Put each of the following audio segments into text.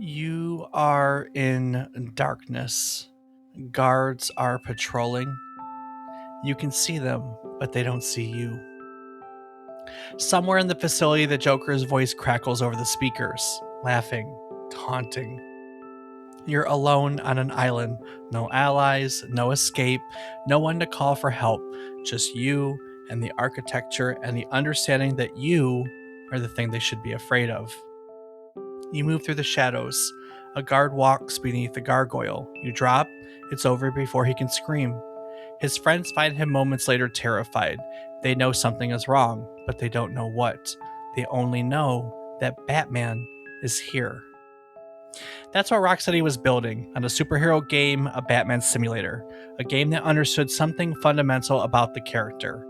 You are in darkness. Guards are patrolling. You can see them, but they don't see you. Somewhere in the facility, the Joker's voice crackles over the speakers, laughing, taunting. You're alone on an island. No allies, no escape, no one to call for help. Just you and the architecture and the understanding that you are the thing they should be afraid of. You move through the shadows. A guard walks beneath the gargoyle. You drop. It's over before he can scream. His friends find him moments later terrified. They know something is wrong, but they don't know what. They only know that Batman is here. That's what Rocksteady was building, on a superhero game, a Batman simulator, a game that understood something fundamental about the character.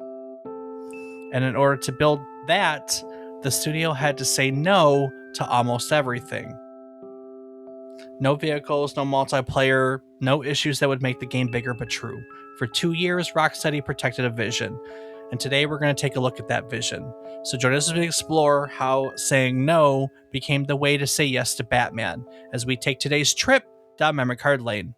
And in order to build that, the studio had to say no to almost everything. No vehicles, no multiplayer, no issues that would make the game bigger but true. For 2 years, Rocksteady protected a vision, and today we're going to take a look at that vision. So join us as we explore how saying no became the way to say yes to Batman, as we take today's trip down memory card lane.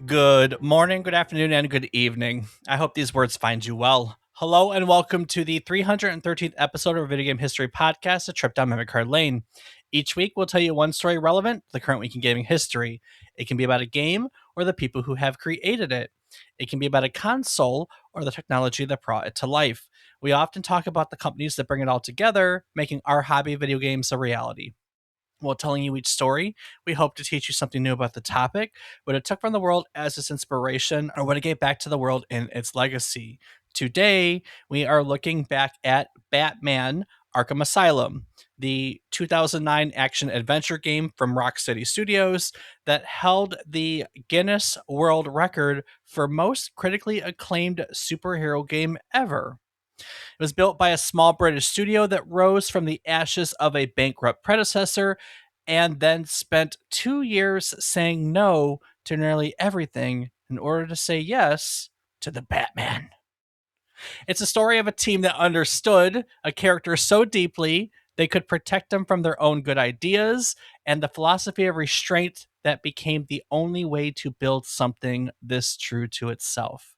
Good morning, good afternoon, and good evening. I hope these words find you well. Hello, and welcome to the 313th episode of our Video Game History Podcast, A Trip Down Memory Card Lane. Each week, we'll tell you one story relevant to the current week in gaming history. It can be about a game or the people who have created it. It can be about a console or the technology that brought it to life. We often talk about the companies that bring it all together, making our hobby video games a reality. While telling you each story, we hope to teach you something new about the topic, what it took from the world as its inspiration, or what it gave back to the world in its legacy. Today, we are looking back at Batman Arkham Asylum, the 2009 action adventure game from Rocksteady Studios that held the Guinness World Record for most critically acclaimed superhero game ever. It was built by a small British studio that rose from the ashes of a bankrupt predecessor and then spent 2 years saying no to nearly everything in order to say yes to the Batman. It's a story of a team that understood a character so deeply they could protect him from their own good ideas, and the philosophy of restraint that became the only way to build something this true to itself.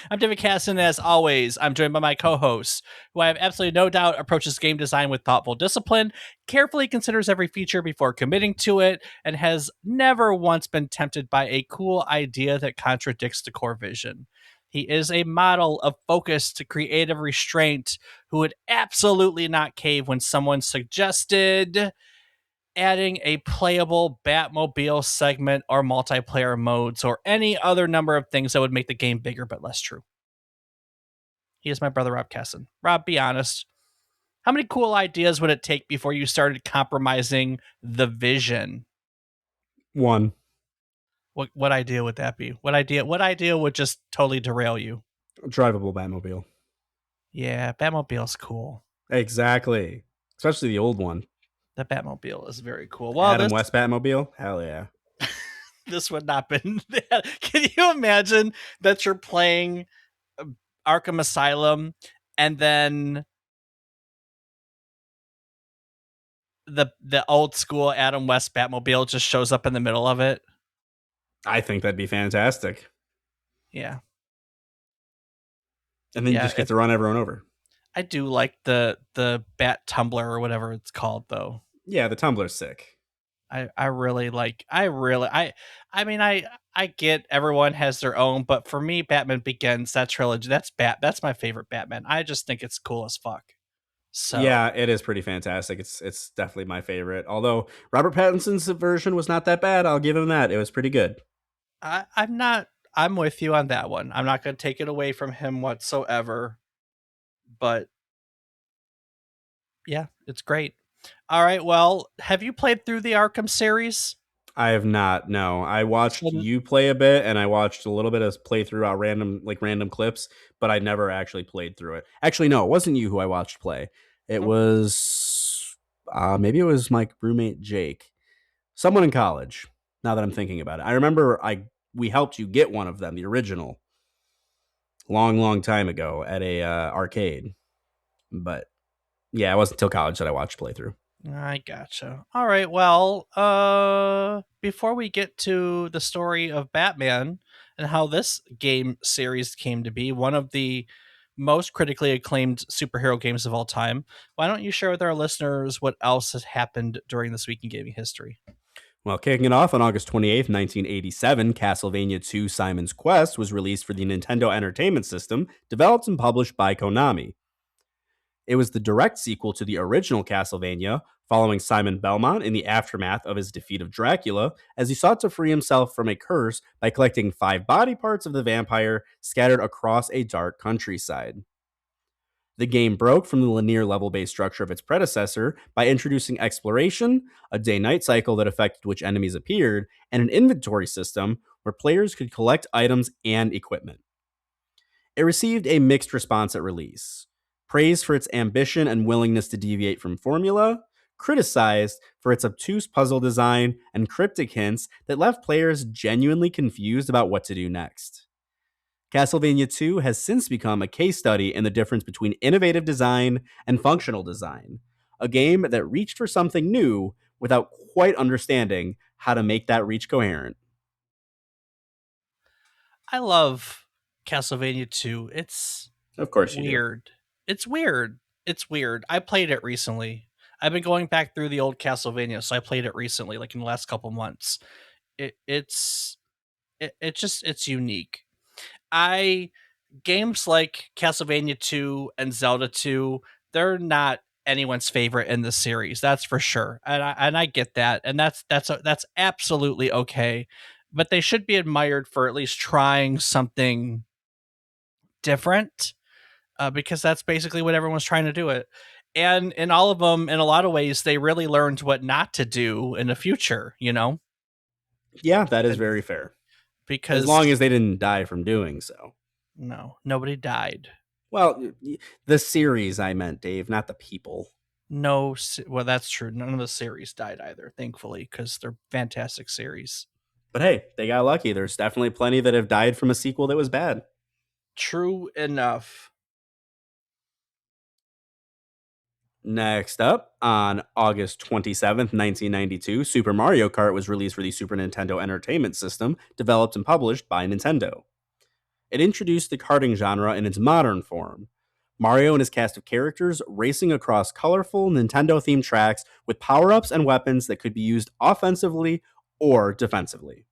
I'm David Casson, and as always, I'm joined by my co-host, who I have absolutely no doubt approaches game design with thoughtful discipline, carefully considers every feature before committing to it, and has never once been tempted by a cool idea that contradicts the core vision. He is a model of focused creative restraint who would absolutely not cave when someone suggested adding a playable Batmobile segment or multiplayer modes or any other number of things that would make the game bigger but less true. He is my brother, Rob Casson. Rob, be honest. How many cool ideas would it take before you started compromising the vision? One. What idea would that be? What idea would just totally derail you? Drivable Batmobile. Yeah, Batmobile's cool. Exactly. Especially the old one. The Batmobile is very cool. Well, Adam West Batmobile? Hell yeah. This would not been that. Can you imagine that you're playing Arkham Asylum and then the old school Adam West Batmobile just shows up in the middle of it? I think that'd be fantastic. Yeah. And then you just get to run everyone over. I do like the Bat Tumbler or whatever it's called, though. Yeah, the Tumbler's sick. I mean, I get everyone has their own, but for me, Batman Begins, that trilogy, that's my favorite Batman. I just think it's cool as fuck. So yeah, it is pretty fantastic. It's definitely my favorite. Although Robert Pattinson's version was not that bad, I'll give him that. It was pretty good. I'm with you on that one. I'm not going to take it away from him whatsoever, but yeah, it's great. All right, well, have you played through the Arkham series? I have not. No, I So watched you play a bit, and I watched a little bit of playthrough out random clips, but I never actually played through it. Actually, no, it wasn't you who I watched play. It was maybe it was my roommate Jake, someone in college. Now that I'm thinking about it, I remember I we helped you get one of them, the original, long time ago at a arcade. But yeah, it wasn't until college that I watched playthrough. I gotcha. All right. Well, before we get to the story of Batman and how this game series came to be one of the most critically acclaimed superhero games of all time, why don't you share with our listeners what else has happened during this week in gaming history? Well, kicking it off on August 28th, 1987, Castlevania II Simon's Quest was released for the Nintendo Entertainment System, developed and published by Konami. It was the direct sequel to the original Castlevania, following Simon Belmont in the aftermath of his defeat of Dracula, as he sought to free himself from a curse by collecting 5 body parts of the vampire scattered across a dark countryside. The game broke from the linear level based structure of its predecessor by introducing exploration, a day night cycle that affected which enemies appeared, and an inventory system where players could collect items and equipment. It received a mixed response at release. Praised for its ambition and willingness to deviate from formula, criticized for its obtuse puzzle design and cryptic hints that left players genuinely confused about what to do next. Castlevania 2 has since become a case study in the difference between innovative design and functional design, a game that reached for something new without quite understanding how to make that reach coherent. I love Castlevania 2. It's Of course you do. weird. It's weird. It's weird. I played it recently. I've been going back through the old Castlevania, so I played it recently, like in the last couple months. It's unique. I Games like Castlevania 2 and Zelda 2, they're not anyone's favorite in the series. That's for sure. And I get that. And that's absolutely okay. But they should be admired for at least trying something different, because that's basically what everyone's trying to do it. And in all of them, in a lot of ways, they really learned what not to do in the future, Yeah, that is And very fair. As long because as they didn't die from doing so. no, nobody died. Well, the series I meant, Dave, not the people. No, well, that's true. None of the series died either, thankfully, because they're fantastic series. But hey, they got lucky. There's definitely plenty that have died from a sequel that was bad. True enough. Next up, on August 27th, 1992, Super Mario Kart was released for the Super Nintendo Entertainment System, developed and published by Nintendo. It introduced the karting genre in its modern form. Mario and his cast of characters racing across colorful Nintendo themed tracks with power ups and weapons that could be used offensively or defensively.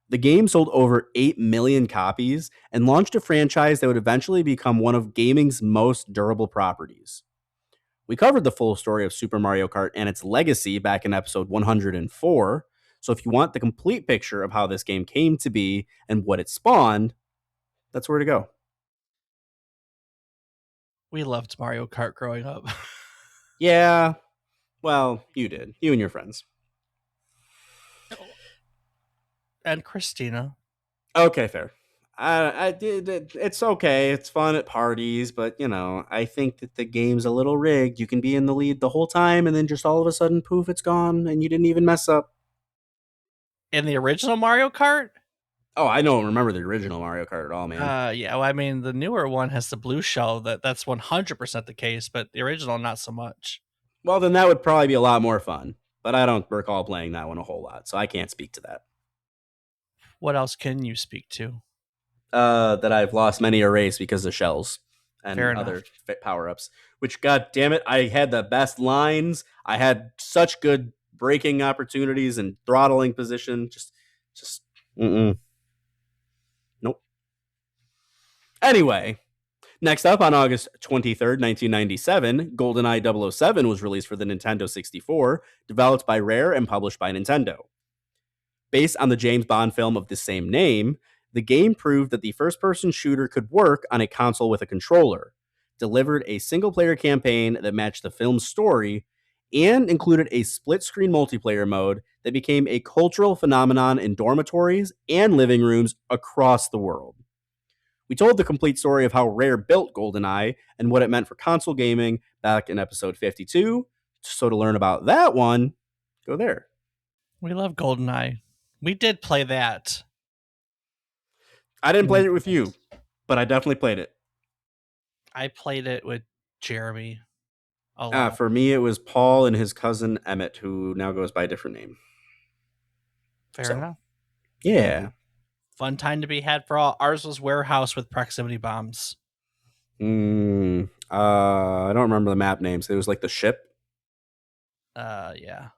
The game sold over 8 million copies and launched a franchise that would eventually become one of gaming's most durable properties. We covered the full story of Super Mario Kart and its legacy back in episode 104, so if you want the complete picture of how this game came to be and what it spawned, that's where to go. We loved Mario Kart growing up. Yeah, well, you did. You and your friends. And Christina. Okay, fair. I did. It's okay. It's fun at parties, but I think that the game's a little rigged. You can be in the lead the whole time, and then just all of a sudden, poof, it's gone, and you didn't even mess up. In the original Mario Kart? Oh, I don't remember the original Mario Kart at all, man. Yeah, well, I mean, the newer one has the blue shell. That's 100% the case, but the original, not so much. Well, then that would probably be a lot more fun. But I don't recall playing that one a whole lot, so I can't speak to that. What else can you speak to? That I've lost many a race because of shells and Fair enough. other power ups. Which, god damn it, I had the best lines. I had such good braking opportunities and throttling position. Just, nope. Anyway, next up on August 23rd, 1997, GoldenEye 007 was released for the Nintendo 64, developed by Rare and published by Nintendo. Based on the James Bond film of the same name, the game proved that the first-person shooter could work on a console with a controller, delivered a single-player campaign that matched the film's story, and included a split-screen multiplayer mode that became a cultural phenomenon in dormitories and living rooms across the world. We told the complete story of how Rare built GoldenEye and what it meant for console gaming back in episode 52. So to learn about that one, go there. We love GoldenEye. We did play that. I didn't play it with you, but I definitely played it. I played it with Jeremy a lot. For me, it was Paul and his cousin Emmett, who now goes by a different name. Fair enough. Yeah. Fun time to be had for all. Ours was Warehouse with proximity bombs. I don't remember the map names. It was like the ship. Yeah.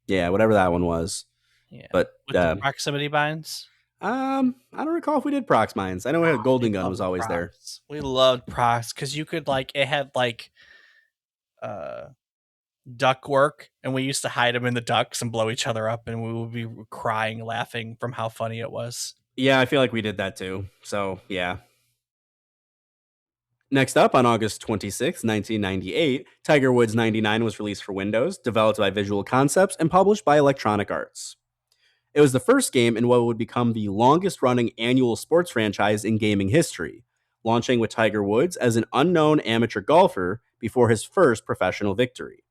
Yeah, whatever that one was. Yeah. But with the proximity binds. I don't recall if we did prox mines. I know we had Golden Gun was always procs. there. We loved procs because you could it had duck work, and we used to hide them in the ducks and blow each other up, and we would be crying, laughing from how funny it was. Yeah, I feel like we did that too. So yeah. Next up, on August 26, 1998, Tiger Woods 99 was released for Windows, developed by Visual Concepts, and published by Electronic Arts. It was the first game in what would become the longest-running annual sports franchise in gaming history, launching with Tiger Woods as an unknown amateur golfer before his first professional victory.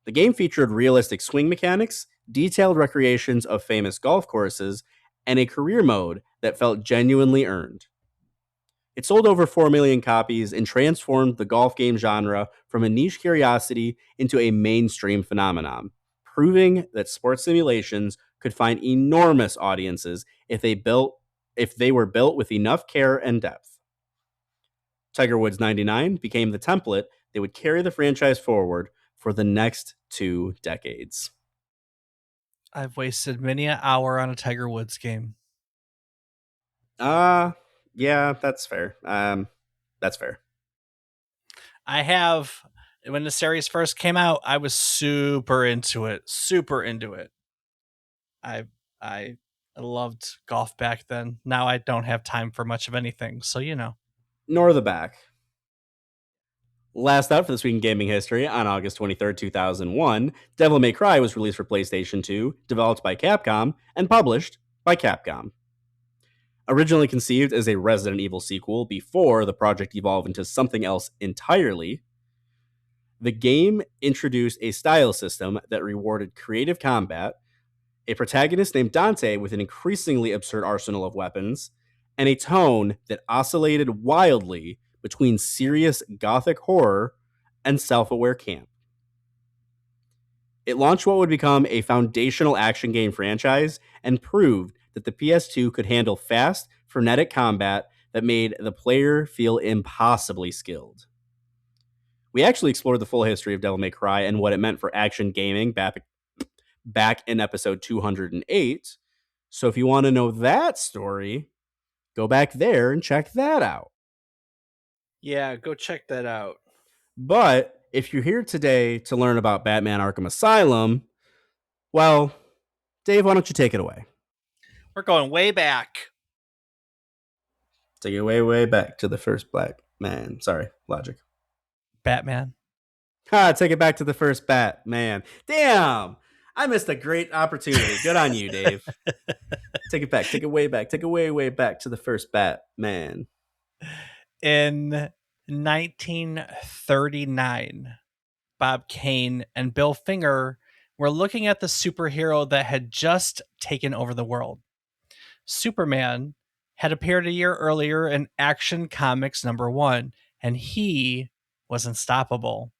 The game featured realistic swing mechanics, detailed recreations of famous golf courses, and a career mode that felt genuinely earned. It sold over 4 million copies and transformed the golf game genre from a niche curiosity into a mainstream phenomenon, proving that sports simulations could find enormous audiences if they were built with enough care and depth. Tiger Woods 99 became the template that would carry the franchise forward for the next 2 decades. I've wasted many an hour on a Tiger Woods game. Yeah, that's fair. That's fair. I have, when the series first came out, I was super into it. I loved golf back then. Now I don't have time for much of anything, so Nor the back. Last up for this week in gaming history, on August 23rd, 2001, Devil May Cry was released for PlayStation 2, developed by Capcom, and published by Capcom. Originally conceived as a Resident Evil sequel before the project evolved into something else entirely, the game introduced a style system that rewarded creative combat, a protagonist named Dante with an increasingly absurd arsenal of weapons, and a tone that oscillated wildly between serious gothic horror and self-aware camp. It launched what would become a foundational action game franchise and proved that the PS2 could handle fast, frenetic combat that made the player feel impossibly skilled. We actually explored the full history of Devil May Cry and what it meant for action gaming back in episode 208. So if you want to know that story, go back there and check that out. Yeah, go check that out. But if you're here today to learn about Batman Arkham Asylum, well, Dave, why don't you take it away? We're going way back. Take it way, way back to the first Black Man. Sorry, logic. Batman. Take it back to the first Batman. Damn! I missed a great opportunity. Good on you, Dave. Take it back. Take it way back. Take it way, way back to the first Batman. In 1939, Bob Kane and Bill Finger were looking at the superhero that had just taken over the world. Superman had appeared a year earlier in Action Comics #1, and he was unstoppable.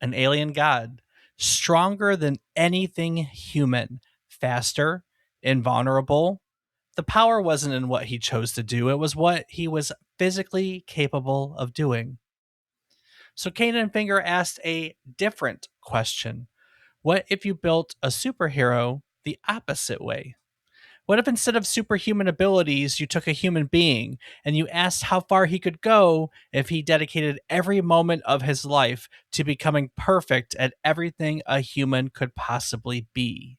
An alien god, stronger than anything human, faster, invulnerable. The power wasn't in what he chose to do, it was what he was physically capable of doing. So Kane and Finger asked a different question. What if you built a superhero the opposite way? What if instead of superhuman abilities, you took a human being and you asked how far he could go if he dedicated every moment of his life to becoming perfect at everything a human could possibly be?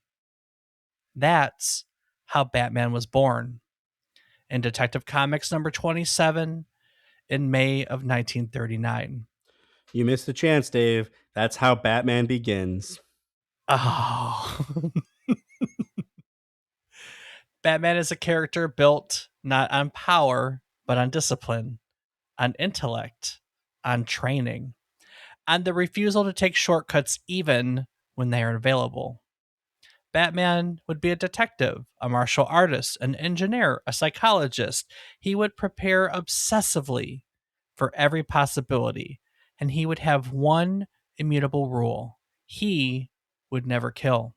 That's how Batman was born in Detective Comics #27 in May of 1939. You missed a chance, Dave. That's how Batman begins. Oh. Batman is a character built not on power, but on discipline, on intellect, on training, on the refusal to take shortcuts even when they are available. Batman would be a detective, a martial artist, an engineer, a psychologist. He would prepare obsessively for every possibility, and he would have one immutable rule: he would never kill.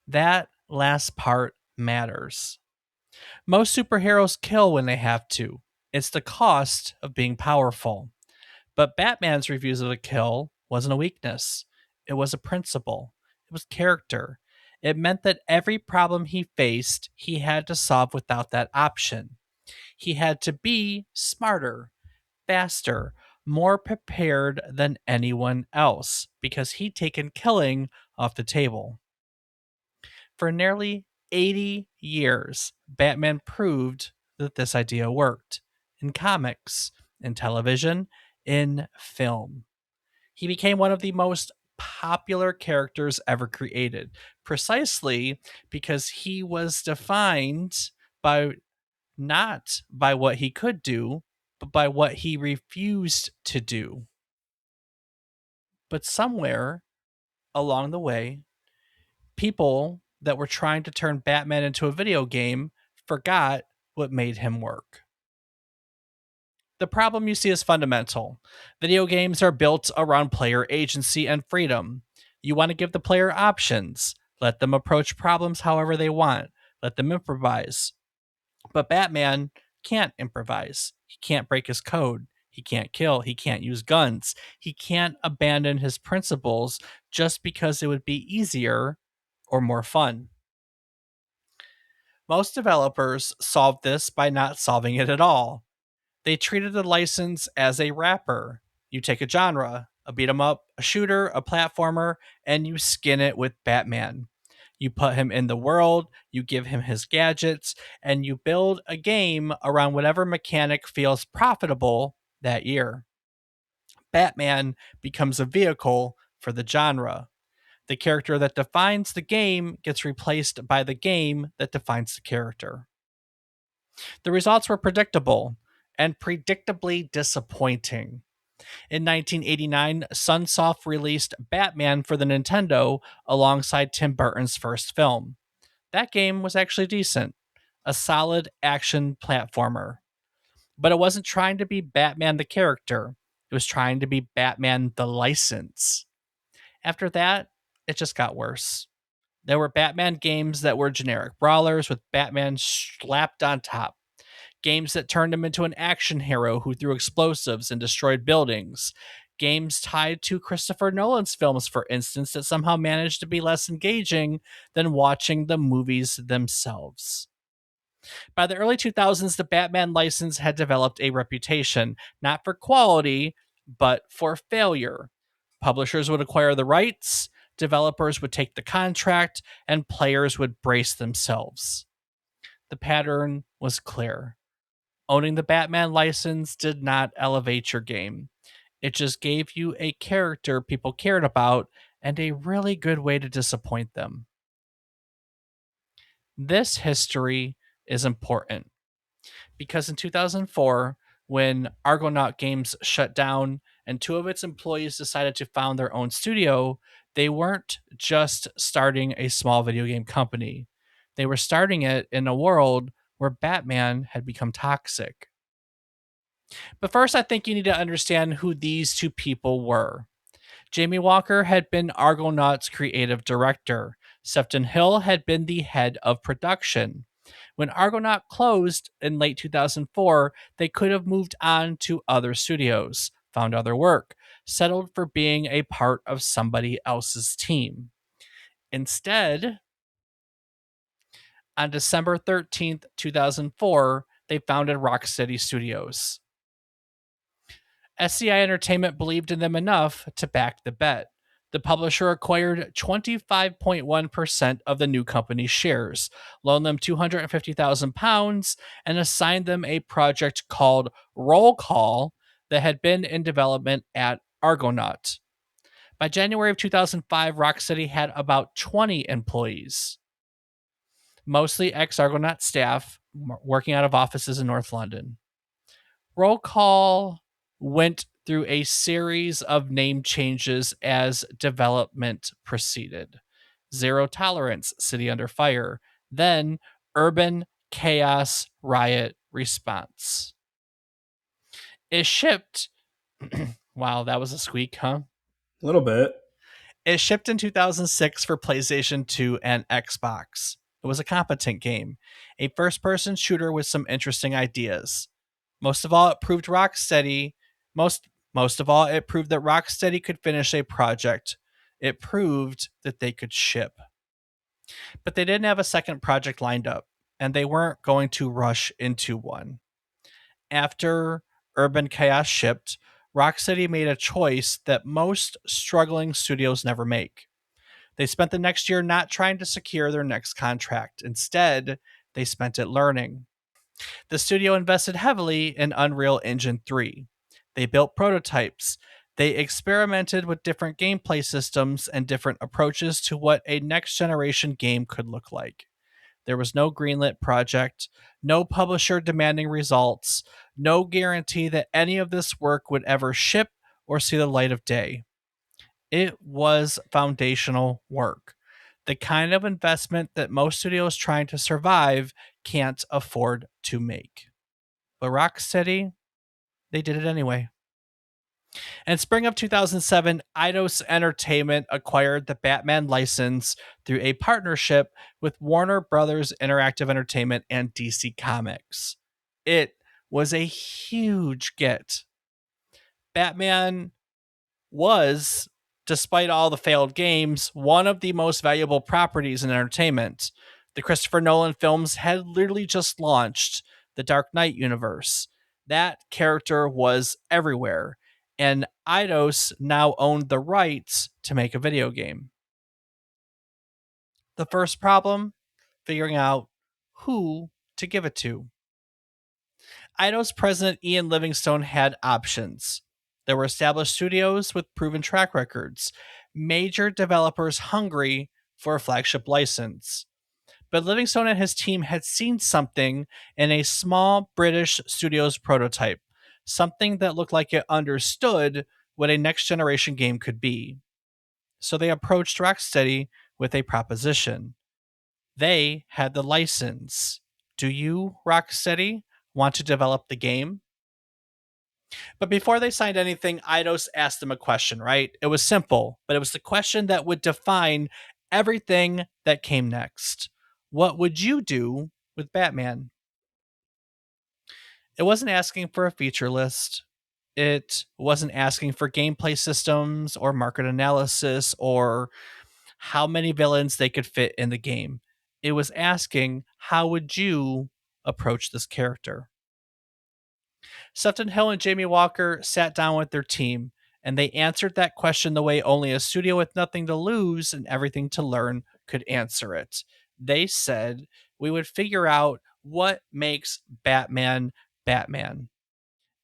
That last part matters. Most superheroes kill when they have to. It's the cost of being powerful. But Batman's refusal to kill wasn't a weakness, it was a principle, it was character. It meant that every problem he faced, he had to solve without that option. He had to be smarter, faster, more prepared than anyone else because he'd taken killing off the table. For nearly 80 years, Batman proved that this idea worked in comics, in television, in film. He became one of the most popular characters ever created, precisely because he was defined by not by what he could do, but by what he refused to do. But somewhere along the way, people that were trying to turn Batman into a video game forgot what made him work. The problem you see is fundamental. Video games are built around player agency and freedom. You want to give the player options, let them approach problems however they want, let them improvise. But Batman can't improvise. He can't break his code. He can't kill. He can't use guns. He can't abandon his principles just because it would be easier or more fun. Most developers solved this by not solving it at all. They treated the license as a wrapper. You take a genre, a beat 'em up, a shooter, a platformer, and you skin it with Batman. You put him in the world, you give him his gadgets, and you build a game around whatever mechanic feels profitable that year. Batman becomes a vehicle for the genre. The character that defines the game gets replaced by the game that defines the character. The results were predictable and predictably disappointing. In 1989, Sunsoft released Batman for the Nintendo alongside Tim Burton's first film. That game was actually decent, a solid action platformer. But it wasn't trying to be Batman the character, it was trying to be Batman the license. After that, it just got worse. There were Batman games that were generic brawlers with Batman slapped on top. Games that turned him into an action hero who threw explosives and destroyed buildings. Games tied to Christopher Nolan's films, for instance, that somehow managed to be less engaging than watching the movies themselves. By the early 2000s, the Batman license had developed a reputation, not for quality, but for failure. Publishers would acquire the rights, developers would take the contract, and players would brace themselves. The pattern was clear. Owning the Batman license did not elevate your game. It just gave you a character people cared about and a really good way to disappoint them. This history is important because in 2004, when Argonaut Games shut down and two of its employees decided to found their own studio, they weren't just starting a small video game company. They were starting it in a world where Batman had become toxic. But first, I think you need to understand who these two people were. Jamie Walker had been Argonaut's creative director. Sefton Hill had been the head of production. When Argonaut closed in late 2004, they could have moved on to other studios, found other work, settled for being a part of somebody else's team. Instead, on December 13th, 2004, they founded Rocksteady Studios. SCI Entertainment believed in them enough to back the bet. The publisher acquired 25.1% of the new company's shares, loaned them £250,000, and assigned them a project called Roll Call that had been in development at Argonaut. By January of 2005, Rocksteady had about 20 employees, mostly ex-Argonaut staff working out of offices in North London. Roll Call went through a series of name changes as development proceeded. Zero Tolerance, City Under Fire, then Urban Chaos Riot Response. It shipped. Wow, that was a squeak, huh? A little bit. It shipped in 2006 for PlayStation 2 and Xbox. It was a competent game, a first person shooter with some interesting ideas. Most of all, it proved Rocksteady. Most of all, it proved that Rocksteady could finish a project. It proved that they could ship. But they didn't have a second project lined up, and they weren't going to rush into one. After Urban Chaos shipped, Rocksteady made a choice that most struggling studios never make. They spent the next year not trying to secure their next contract. Instead, they spent it learning. The studio invested heavily in Unreal Engine 3. They built prototypes. They experimented with different gameplay systems and different approaches to what a next generation game could look like. There was no greenlit project, no publisher demanding results, no guarantee that any of this work would ever ship or see the light of day. It was foundational work, the kind of investment that most studios trying to survive can't afford to make. But Rocksteady, they did it anyway. In spring of 2007, Eidos Entertainment acquired the Batman license through a partnership with Warner Brothers Interactive Entertainment and DC Comics. It was a huge get. Batman was, despite all the failed games, one of the most valuable properties in entertainment. The Christopher Nolan films had literally just launched the Dark Knight universe. That character was everywhere, and Eidos now owned the rights to make a video game. The first problem? Figuring out who to give it to. Eidos president Ian Livingstone had options. There were established studios with proven track records, major developers hungry for a flagship license. But Livingstone and his team had seen something in a small British studio's prototype, something that looked like it understood what a next generation game could be. So they approached Rocksteady with a proposition. They had the license. Do you, Rocksteady, want to develop the game? But before they signed anything, Eidos asked them a question, right? It was simple, but it was the question that would define everything that came next. What would you do with Batman? It wasn't asking for a feature list. It wasn't asking for gameplay systems or market analysis or how many villains they could fit in the game. It was asking, how would you approach this character? Sefton Hill and Jamie Walker sat down with their team, and they answered that question the way only a studio with nothing to lose and everything to learn could answer it. They said, we would figure out what makes Batman Batman,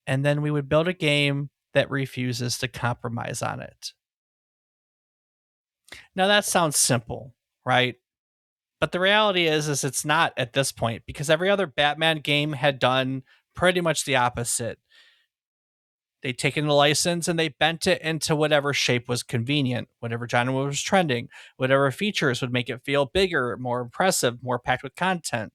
and then we would build a game that refuses to compromise on it. Now that sounds simple, right? But the reality is it's not at this point, because every other Batman game had done pretty much the opposite. They'd taken the license and they bent it into whatever shape was convenient, whatever genre was trending, whatever features would make it feel bigger, more impressive, more packed with content.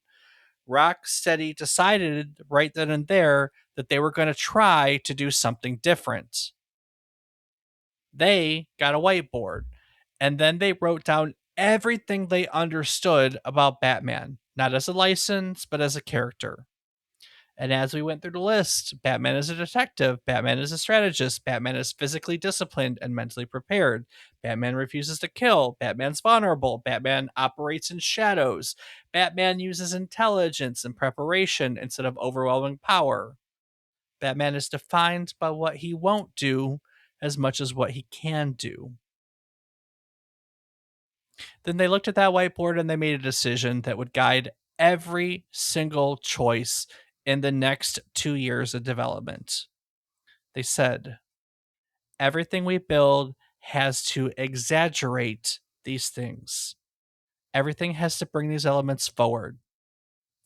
Rocksteady decided right then and there that they were going to try to do something different. They got a whiteboard, and then they wrote down everything they understood about Batman, not as a license, but as a character. And as we went through the list, Batman is a detective, Batman is a strategist, Batman is physically disciplined and mentally prepared, Batman refuses to kill, Batman's vulnerable, Batman operates in shadows, Batman uses intelligence and preparation instead of overwhelming power. Batman is defined by what he won't do as much as what he can do. Then they looked at that whiteboard and they made a decision that would guide every single choice in the next 2 years of development. They said, everything we build has to exaggerate these things. Everything has to bring these elements forward.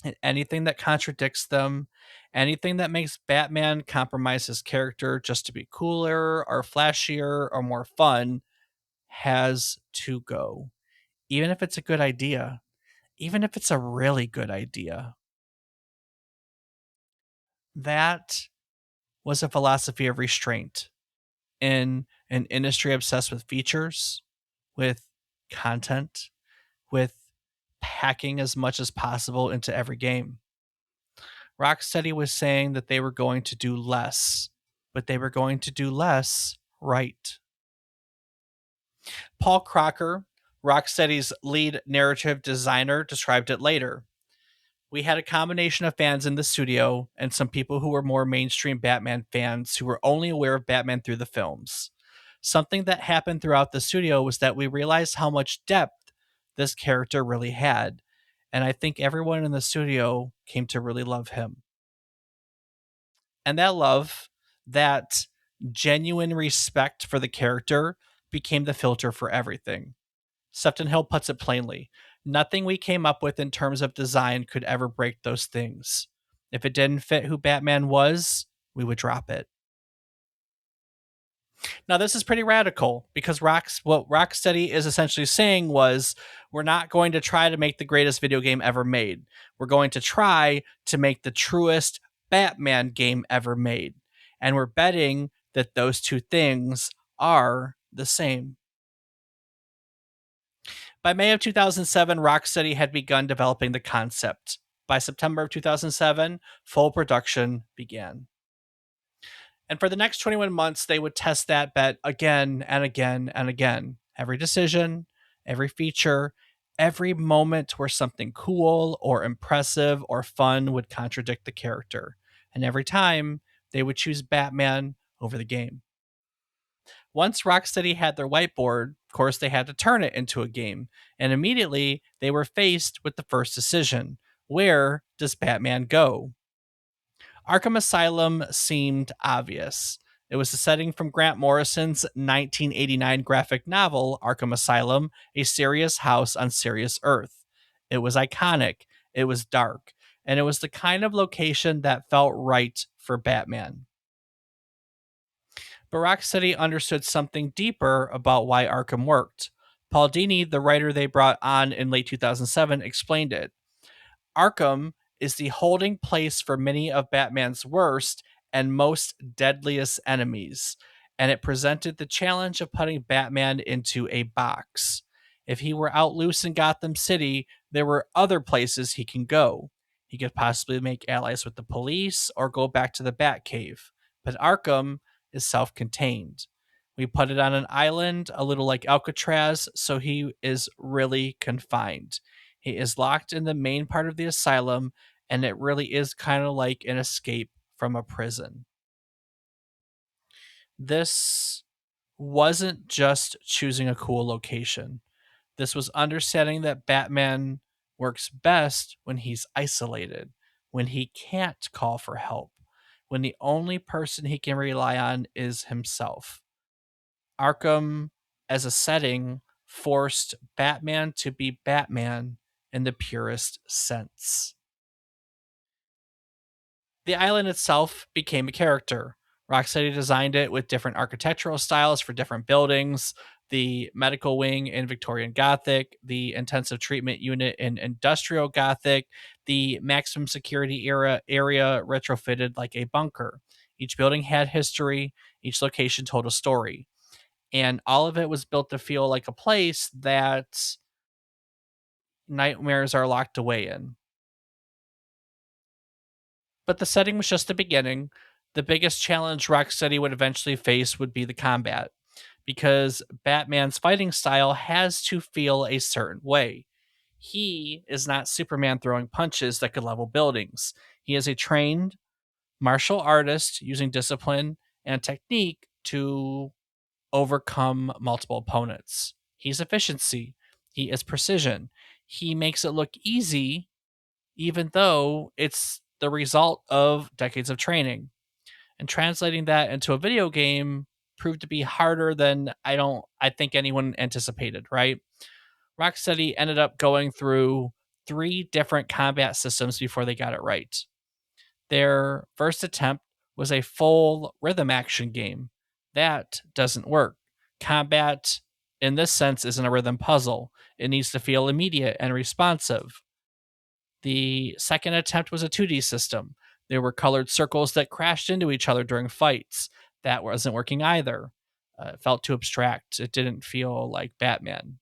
And anything that contradicts them, anything that makes Batman compromise his character just to be cooler or flashier or more fun has to go. Even if it's a good idea, even if it's a really good idea. That was a philosophy of restraint in an industry obsessed with features, with content, with packing as much as possible into every game. Rocksteady was saying that they were going to do less, but they were going to do less right. Paul Crocker, Rocksteady's lead narrative designer, described it later. We had a combination of fans in the studio and some people who were more mainstream Batman fans who were only aware of Batman through the films. Something that happened throughout the studio was that we realized how much depth this character really had, and I think everyone in the studio came to really love him. And that love, that genuine respect for the character, became the filter for everything. Sefton Hill puts it plainly: nothing we came up with in terms of design could ever break those things. If it didn't fit who Batman was, we would drop it. Now, this is pretty radical because what Rocksteady is essentially saying was, we're not going to try to make the greatest video game ever made. We're going to try to make the truest Batman game ever made. And we're betting that those two things are the same. By May of 2007, Rocksteady had begun developing the concept. By September of 2007, full production began. And for the next 21 months, they would test that bet again and again and again. Every decision, every feature, every moment where something cool or impressive or fun would contradict the character. And every time, they would choose Batman over the game. Once Rocksteady had their whiteboard, of course, they had to turn it into a game. And immediately, they were faced with the first decision: where does Batman go? Arkham Asylum seemed obvious. It was the setting from Grant Morrison's 1989 graphic novel, Arkham Asylum, A Serious House on Serious Earth. It was iconic, it was dark, and it was the kind of location that felt right for Batman. But Rocksteady understood something deeper about why Arkham worked. Paul Dini, the writer they brought on in late 2007, explained it. Arkham is the holding place for many of Batman's worst and most deadliest enemies, and it presented the challenge of putting Batman into a box. If he were out loose in Gotham City, there were other places he can go. He could possibly make allies with the police or go back to the Batcave. But Arkham is self contained. We put it on an island, a little like Alcatraz, so he is really confined. He is locked in the main part of the asylum, and it really is kind of like an escape from a prison. This wasn't just choosing a cool location. This was understanding that Batman works best when he's isolated, when he can't call for help, when the only person he can rely on is himself. Arkham, as a setting, forced Batman to be Batman in the purest sense. The island itself became a character. Rocksteady designed it with different architectural styles for different buildings: the medical wing in Victorian Gothic, the intensive treatment unit in Industrial Gothic, the maximum security area retrofitted like a bunker. Each building had history, each location told a story, and all of it was built to feel like a place that nightmares are locked away in. But the setting was just the beginning. The biggest challenge Rocksteady would eventually face would be the combat, because Batman's fighting style has to feel a certain way. He is not Superman throwing punches that could level buildings. He is a trained martial artist using discipline and technique to overcome multiple opponents. He's efficiency. He is precision. He makes it look easy, even though it's the result of decades of training. And translating that into a video game proved to be harder than I think anyone anticipated, right? Rocksteady ended up going through 3 different combat systems before they got it right. Their first attempt was a full rhythm action game. That doesn't work. Combat, in this sense, isn't a rhythm puzzle. It needs to feel immediate and responsive. The second attempt was a 2D system. There were colored circles that crashed into each other during fights. That wasn't working either. It felt too abstract. It didn't feel like Batman.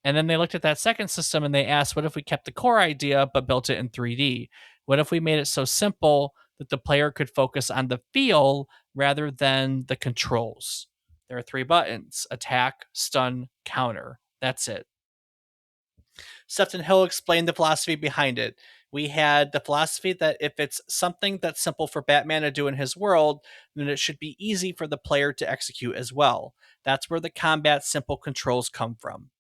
And then they looked at that second system and they asked, what if we kept the core idea but built it in 3D? What if we made it so simple that the player could focus on the feel rather than the controls? There are 3 buttons: attack, stun, counter. That's it. Sefton Hill explained the philosophy behind it. We had the philosophy that if it's something that's simple for Batman to do in his world, then it should be easy for the player to execute as well. That's where the combat simple controls come from.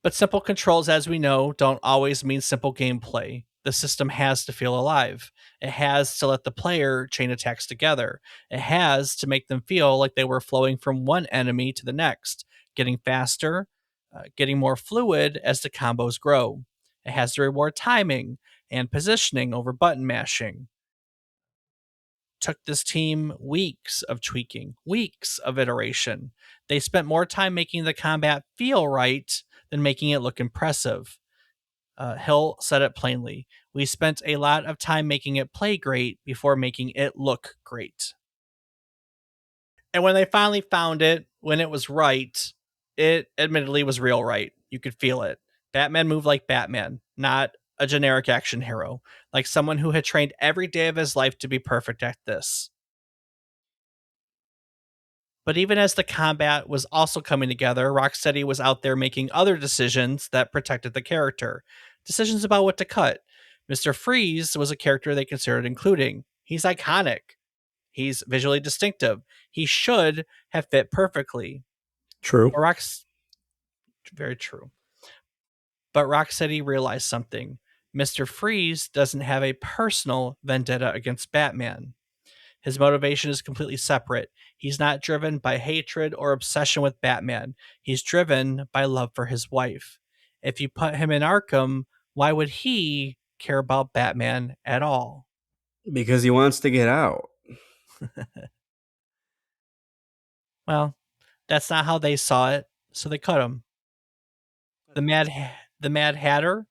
But simple controls, as we know, don't always mean simple gameplay. The system has to feel alive. It has to let the player chain attacks together. It has to make them feel like they were flowing from one enemy to the next, getting faster, getting more fluid as the combos grow. It has to reward timing and positioning over button mashing. Took this team weeks of tweaking, weeks of iteration. They spent more time making the combat feel right than making it look impressive. Hill said it plainly. We spent a lot of time making it play great before making it look great. And when they finally found it, when it was right, it admittedly was real right. You could feel it. Batman moved like Batman, not a generic action hero, like someone who had trained every day of his life to be perfect at this. But even as the combat was also coming together, Rocksteady was out there making other decisions that protected the character. Decisions about what to cut. Mr. Freeze was a character they considered including. He's iconic. He's visually distinctive. He should have fit perfectly. True. But very true. But Rocksteady realized something. Mr. Freeze doesn't have a personal vendetta against Batman. His motivation is completely separate. He's not driven by hatred or obsession with Batman. He's driven by love for his wife. If you put him in Arkham, why would he care about Batman at all? Because he wants to get out. Well, that's not how they saw it, so they cut him. The Mad Hatter,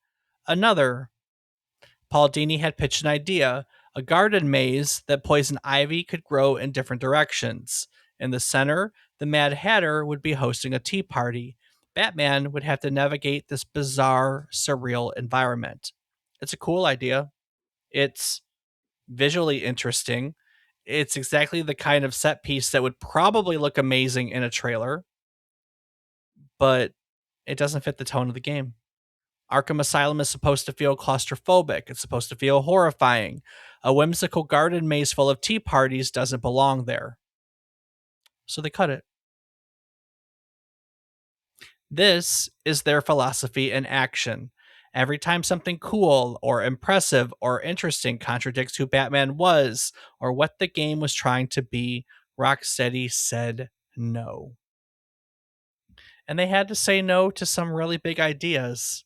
another. Paul Dini had pitched an idea, a garden maze that poison ivy could grow in different directions. In the center, the Mad Hatter would be hosting a tea party. Batman would have to navigate this bizarre, surreal environment. It's a cool idea. It's visually interesting. It's exactly the kind of set piece that would probably look amazing in a trailer, but it doesn't fit the tone of the game. Arkham Asylum is supposed to feel claustrophobic. It's supposed to feel horrifying. A whimsical garden maze full of tea parties doesn't belong there. So they cut it. This is their philosophy in action. Every time something cool or impressive or interesting contradicts who Batman was or what the game was trying to be, Rocksteady said no. And they had to say no to some really big ideas.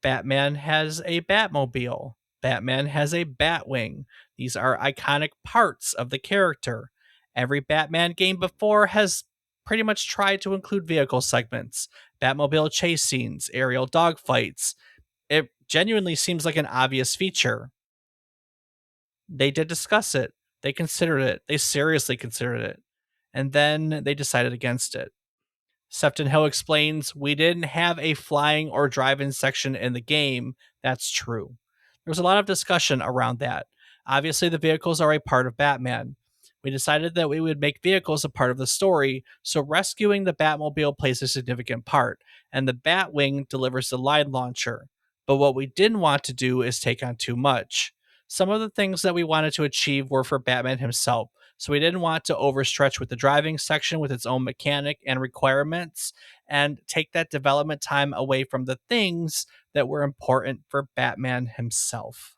Batman has a Batmobile. Batman has a Batwing. These are iconic parts of the character. Every Batman game before has pretty much tried to include vehicle segments, Batmobile chase scenes, aerial dogfights. It genuinely seems like an obvious feature. They did discuss it. They considered it. They seriously considered it. And then they decided against it. Sefton Hill explains, we didn't have a flying or drive-in section in the game. That's true. There was a lot of discussion around that. Obviously, the vehicles are a part of Batman. We decided that we would make vehicles a part of the story, so rescuing the Batmobile plays a significant part, and the Batwing delivers the line launcher. But what we didn't want to do is take on too much. Some of the things that we wanted to achieve were for Batman himself, so we didn't want to overstretch with the driving section with its own mechanic and requirements and take that development time away from the things that were important for Batman himself.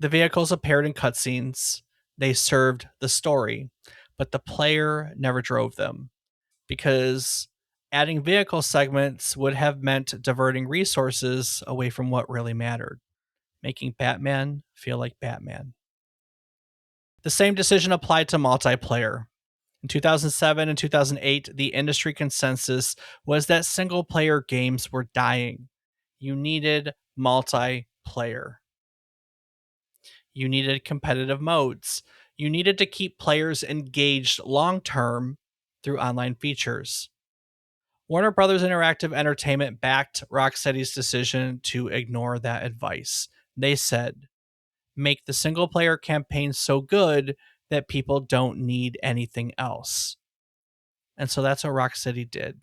The vehicles appeared in cutscenes, they served the story, but the player never drove them because adding vehicle segments would have meant diverting resources away from what really mattered, making Batman feel like Batman. The same decision applied to multiplayer. In 2007 and 2008, the industry consensus was that single player games were dying. You needed multiplayer. You needed competitive modes. You needed to keep players engaged long term through online features. Warner Brothers Interactive Entertainment backed Rocksteady's decision to ignore that advice. They said, make the single player campaign so good that people don't need anything else. And so that's what Rocksteady did.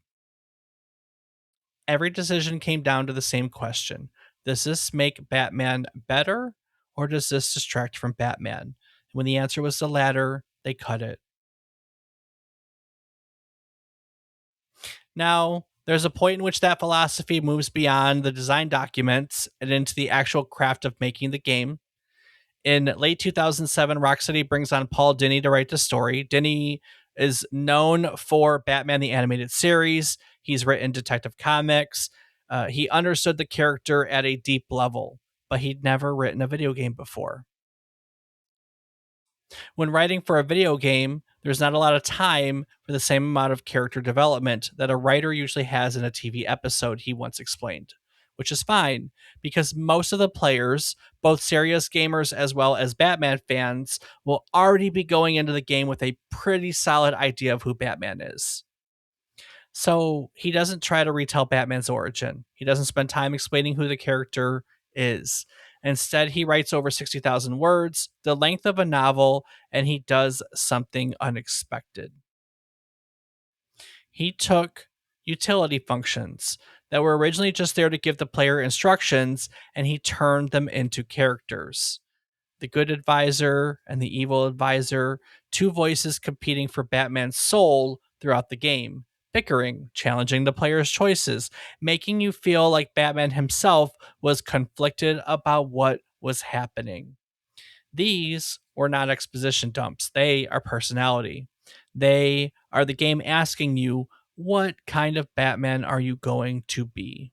Every decision came down to the same question. Does this make Batman better or does this distract from Batman? When the answer was the latter, they cut it. Now, there's a point in which that philosophy moves beyond the design documents and into the actual craft of making the game. In late 2007, Rocksteady brings on Paul Dini to write the story. Dini is known for Batman the Animated Series. He's written Detective Comics. He understood the character at a deep level, but he'd never written a video game before. When writing for a video game, there's not a lot of time for the same amount of character development that a writer usually has in a TV episode, he once explained, which is fine because most of the players, both serious gamers as well as Batman fans, will already be going into the game with a pretty solid idea of who Batman is. So he doesn't try to retell Batman's origin. He doesn't spend time explaining who the character is. Instead, he writes over 60,000 words, the length of a novel, and he does something unexpected. He took utility functions that were originally just there to give the player instructions, and he turned them into characters. The good advisor and the evil advisor, two voices competing for Batman's soul throughout the game, bickering, challenging the player's choices, making you feel like Batman himself was conflicted about what was happening. These were not exposition dumps, they are personality. They are the game asking you, what kind of Batman are you going to be?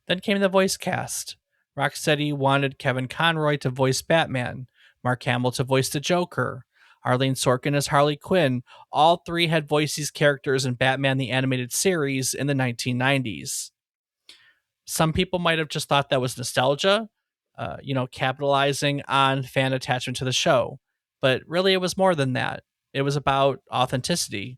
Then came the voice cast. Rocksteady wanted Kevin Conroy to voice Batman, Mark Hamill to voice the Joker, Arlene Sorkin as Harley Quinn. All three had voiced these characters in Batman the Animated Series in the 1990s. Some people might have just thought that was nostalgia, capitalizing on fan attachment to the show. But really, it was more than that. It was about authenticity.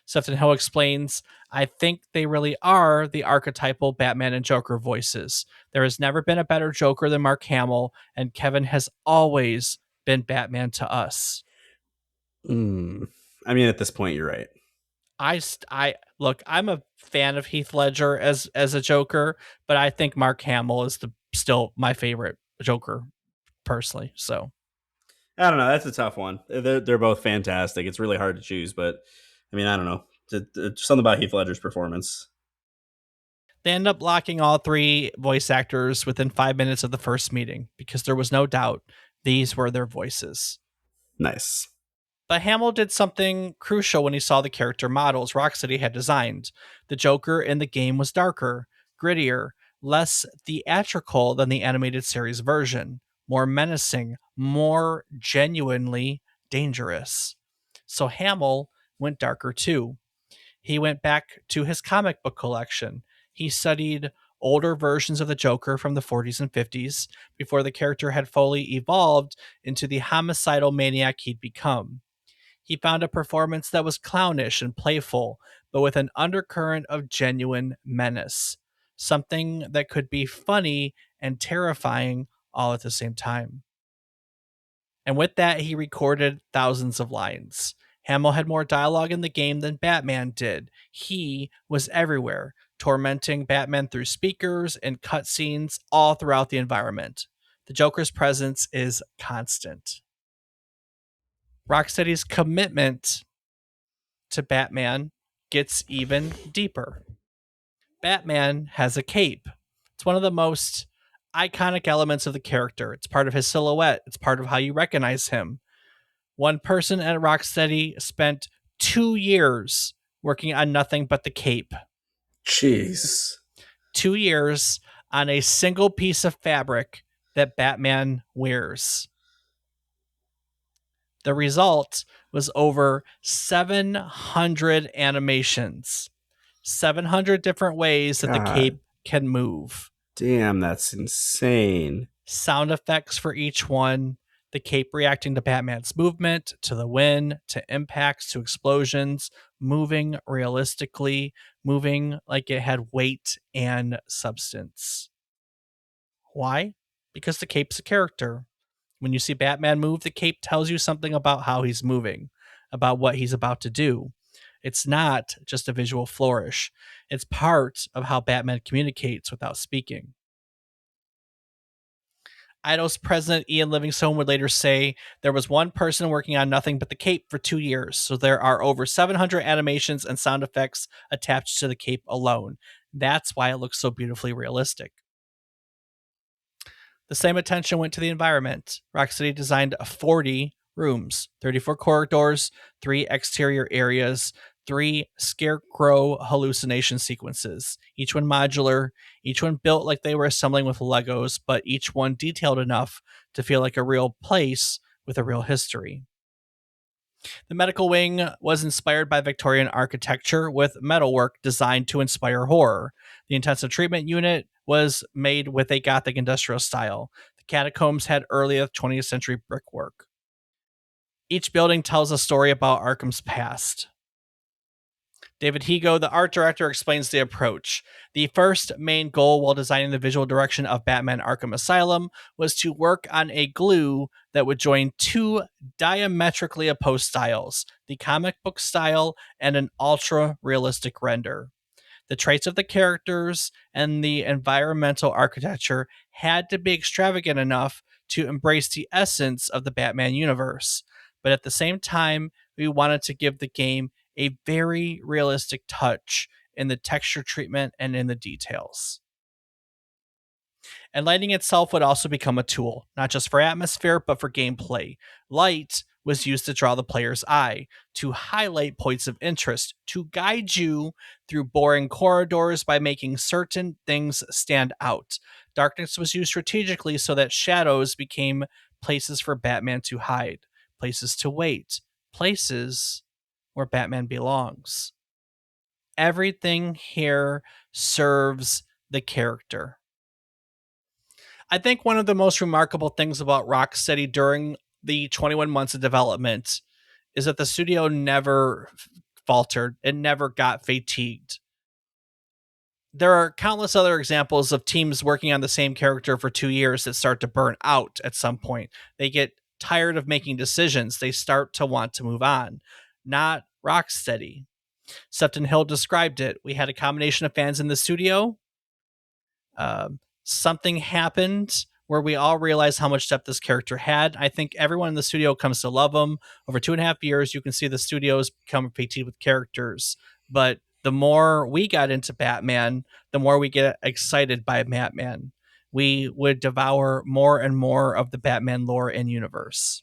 Stephen Hill explains, I think they really are the archetypal Batman and Joker voices. There has never been a better Joker than Mark Hamill, and Kevin has always been Batman to us. I mean, at this point, you're right. I look, I'm a fan of Heath Ledger as a Joker, but I think Mark Hamill is still my favorite Joker personally. So I don't know. That's a tough one. They're both fantastic. It's really hard to choose, but I mean, I don't know. Something about Heath Ledger's performance. they end up locking all three voice actors within 5 minutes of the first meeting because there was no doubt these were their voices. Nice. But Hamill did something crucial when he saw the character models Rocksteady had designed. The Joker in the game was darker, grittier, less theatrical than the animated series version, more menacing, more genuinely dangerous. So Hamill went darker too. He went back to his comic book collection. He studied older versions of the Joker from the 40s and 50s before the character had fully evolved into the homicidal maniac he'd become. He found a performance that was clownish and playful, but with an undercurrent of genuine menace. Something that could be funny and terrifying all at the same time. And with that, he recorded thousands of lines. Hamill had more dialogue in the game than Batman did. He was everywhere, tormenting Batman through speakers and cutscenes all throughout the environment. The Joker's presence is constant. Rocksteady's commitment to Batman gets even deeper. Batman has a cape. It's one of the most iconic elements of the character. It's part of his silhouette. It's part of how you recognize him. One person at Rocksteady spent 2 years working on nothing but the cape. Jeez. 2 years on a single piece of fabric that Batman wears. The result was over 700 animations, 700 different ways that the cape can move. Damn, that's insane. Sound effects for each one, the cape reacting to Batman's movement, to the wind, to impacts, to explosions, moving realistically, moving like it had weight and substance. Why? Because the cape's a character. When you see Batman move, the cape tells you something about how he's moving, about what he's about to do. It's not just a visual flourish. It's part of how Batman communicates without speaking. Idle's president Ian Livingstone would later say there was one person working on nothing but the cape for 2 years, so there are over 700 animations and sound effects attached to the cape alone. That's why it looks so beautifully realistic. The same attention went to the environment. Rocksteady designed 40 rooms, 34 corridors, 3 exterior areas, 3 scarecrow hallucination sequences, each one modular, each one built like they were assembling with Legos, but each one detailed enough to feel like a real place with a real history. The medical wing was inspired by Victorian architecture with metalwork designed to inspire horror. The intensive treatment unit was made with a Gothic industrial style. The catacombs had early 20th century brickwork. Each building tells a story about Arkham's past. David Higo, the art director, explains the approach. The first main goal while designing the visual direction of Batman Arkham Asylum was to work on a glue that would join 2 diametrically opposed styles, the comic book style and an ultra-realistic render. The traits of the characters and the environmental architecture had to be extravagant enough to embrace the essence of the Batman universe. But at the same time, we wanted to give the game a very realistic touch in the texture treatment and in the details. And lighting itself would also become a tool, not just for atmosphere, but for gameplay. Light was used to draw the player's eye, to highlight points of interest, to guide you through boring corridors by making certain things stand out. Darkness was used strategically so that shadows became places for Batman to hide, places to wait, places where Batman belongs. Everything here serves the character. I think one of the most remarkable things about Rocksteady during the 21 months of development is that the studio never faltered. It never got fatigued. There are countless other examples of teams working on the same character for 2 years that start to burn out at some point. They get tired of making decisions. They start to want to move on. Not Rocksteady. Sefton Hill described it. We had a combination of fans in the studio. Something happened where we all realized how much depth this character had. I think everyone in the studio comes to love him. Over 2.5 years, you can see the studios become fatigued with characters. But the more we got into Batman, the more we get excited by Batman. We would devour more and more of the Batman lore and universe.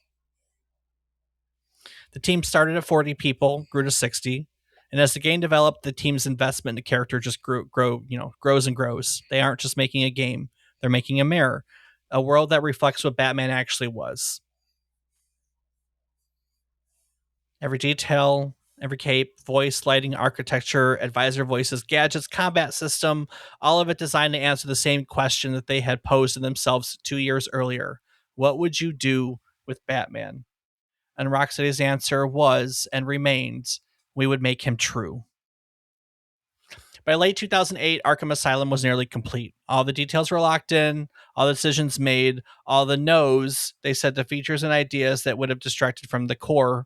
The team started at 40 people, grew to 60. And as the game developed, the team's investment in the character just grows and grows. They aren't just making a game. They're making a mirror, a world that reflects what Batman actually was. Every detail, every cape, voice, lighting, architecture, advisor voices, gadgets, combat system, all of it designed to answer the same question that they had posed to themselves 2 years earlier. What would you do with Batman? And Rocksteady's answer was and remains, we would make him true. By late 2008, Arkham Asylum was nearly complete. All the details were locked in, all the decisions made, all the no's they said to features and ideas that would have distracted from the core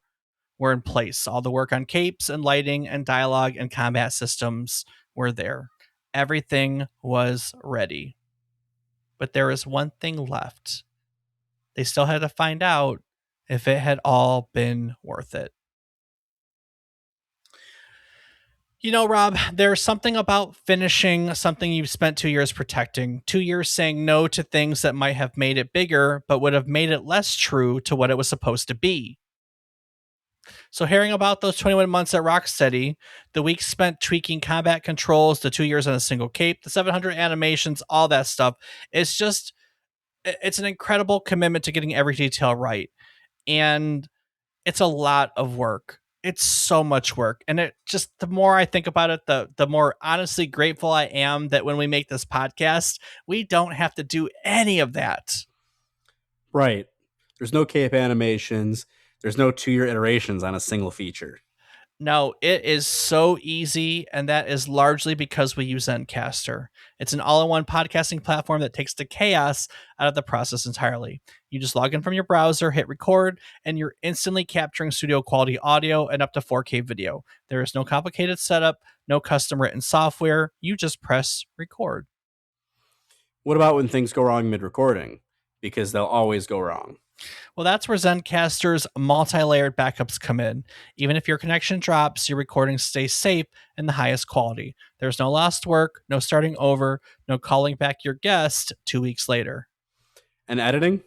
were in place. All the work on capes and lighting and dialogue and combat systems were there. Everything was ready. But there is one thing left. They still had to find out if it had all been worth it. You know, Rob, there's something about finishing something you've spent 2 years protecting, 2 years saying no to things that might have made it bigger, but would have made it less true to what it was supposed to be. So, hearing about those 21 months at Rocksteady, the weeks spent tweaking combat controls, the 2 years on a single cape, the 700 animations, all that stuff, it's just, it's an incredible commitment to getting every detail right. And it's a lot of work. It's so much work. And it just, the more I think about it, the more honestly grateful I am that when we make this podcast, we don't have to do any of that. Right. There's no cape animations. There's no 2-year iterations on a single feature. No, it is so easy, and that is largely because we use Zencaster. It's an all-in-one podcasting platform that takes the chaos out of the process entirely. You just log in from your browser, hit record, and you're instantly capturing studio quality audio and up to 4K video. There is no complicated setup, no custom written software. You just press record. What about when things go wrong mid-recording? Because they'll always go wrong. Well, that's where Zencaster's multi-layered backups come in. Even if your connection drops, your recording stays safe and the highest quality. There's no lost work, no starting over, no calling back your guest 2 weeks later. And editing?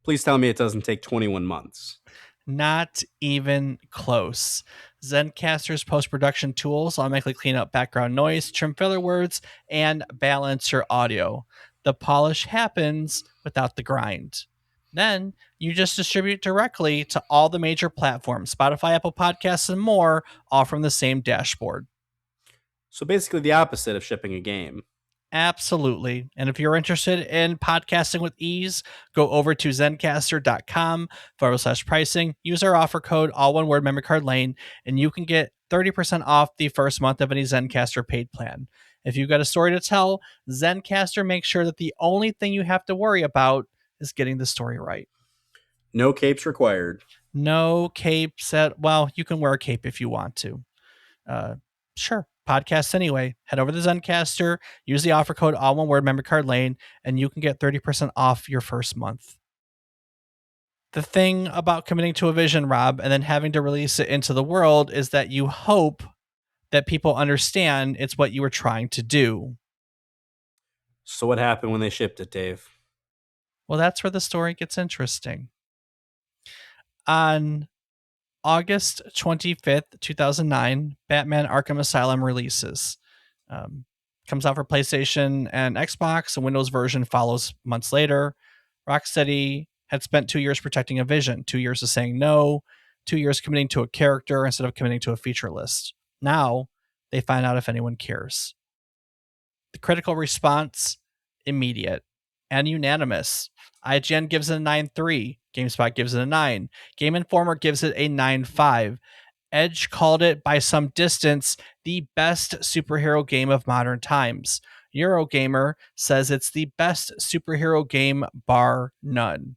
Please tell me it doesn't take 21 months. Not even close. Zencaster's post-production tools automatically clean up background noise, trim filler words, and balance your audio. The polish happens without the grind. Then you just distribute directly to all the major platforms, Spotify, Apple Podcasts, and more, all from the same dashboard. So basically the opposite of shipping a game. Absolutely. And if you're interested in podcasting with ease, go over to zencaster.com/pricing. Use our offer code, all one word, memory card lane, and you can get 30% off the first month of any Zencaster paid plan. If you've got a story to tell, Zencaster makes sure that the only thing you have to worry about is getting the story right. No capes required. No capes at, well, you can wear a cape if you want to. Sure. Podcasts anyway. Head over to Zencaster, use the offer code, all one word, memory card lane, and you can get 30% off your first month. The thing about committing to a vision, Rob, and then having to release it into the world is that you hope that people understand it's what you were trying to do. So what happened when they shipped it, Dave? Well, that's where the story gets interesting. On August 25th, 2009, Batman Arkham Asylum releases. Comes out for PlayStation and Xbox. A Windows version follows months later. Rocksteady had spent 2 years protecting a vision, 2 years of saying no, 2 years committing to a character instead of committing to a feature list. Now they find out if anyone cares. The critical response, immediate and unanimous. IGN gives it a 9.3. GameSpot gives it a 9. Game Informer gives it a 9.5. Edge called it by some distance the best superhero game of modern times. Eurogamer says it's the best superhero game bar none.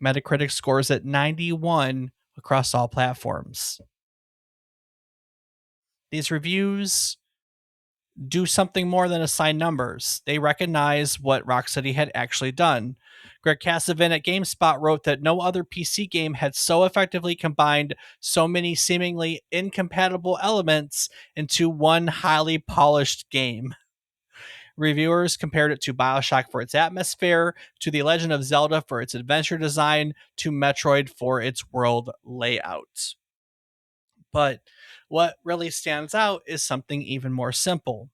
Metacritic scores at 91 across all platforms. These reviews do something more than assign numbers. They recognize what Rocksteady had actually done. Greg Kasavin at GameSpot wrote that no other PC game had so effectively combined so many seemingly incompatible elements into one highly polished game. Reviewers compared it to BioShock for its atmosphere, to The Legend of Zelda for its adventure design, to Metroid for its world layout. But what really stands out is something even more simple.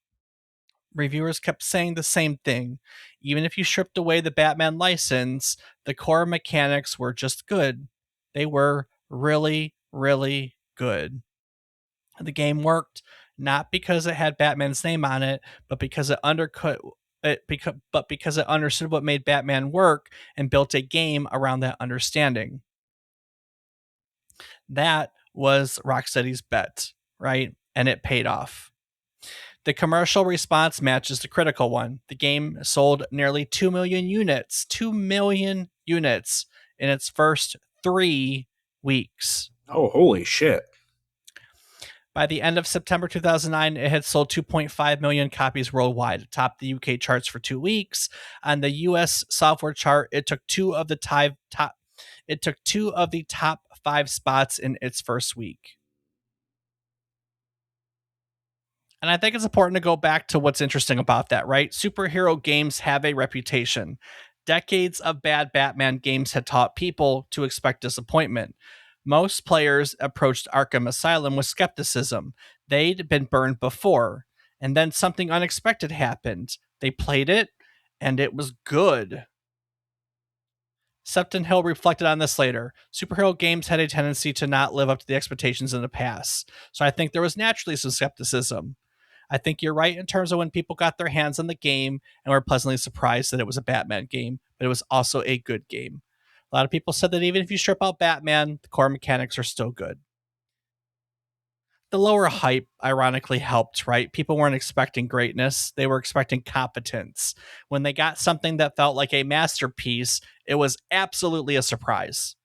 Reviewers kept saying the same thing. Even if you stripped away the Batman license, the core mechanics were just good. They were really, really good. The game worked not because it had Batman's name on it, but because it understood what made Batman work and built a game around that understanding. That was Rocksteady's bet, right? And it paid off. The commercial response matches the critical one. The game sold nearly 2 million units, 2 million units in its first 3 weeks. Oh, holy shit. By the end of September 2009, it had sold 2.5 million copies worldwide. It topped the UK charts for 2 weeks. On the US software chart, it took two of the top 5 spots in its first week. And I think it's important to go back to what's interesting about that, right? Superhero games have a reputation. Decades of bad Batman games had taught people to expect disappointment. Most players approached Arkham Asylum with skepticism. They'd been burned before, and then something unexpected happened. They played it, and it was good. Septon Hill reflected on this later. Superhero games had a tendency to not live up to the expectations in the past, so I think there was naturally some skepticism. I think you're right in terms of when people got their hands on the game and were pleasantly surprised that it was a Batman game, but it was also a good game. A lot of people said that even if you strip out Batman, the core mechanics are still good. The lower hype ironically helped, right? People weren't expecting greatness, they were expecting competence. When they got something that felt like a masterpiece, it was absolutely a surprise.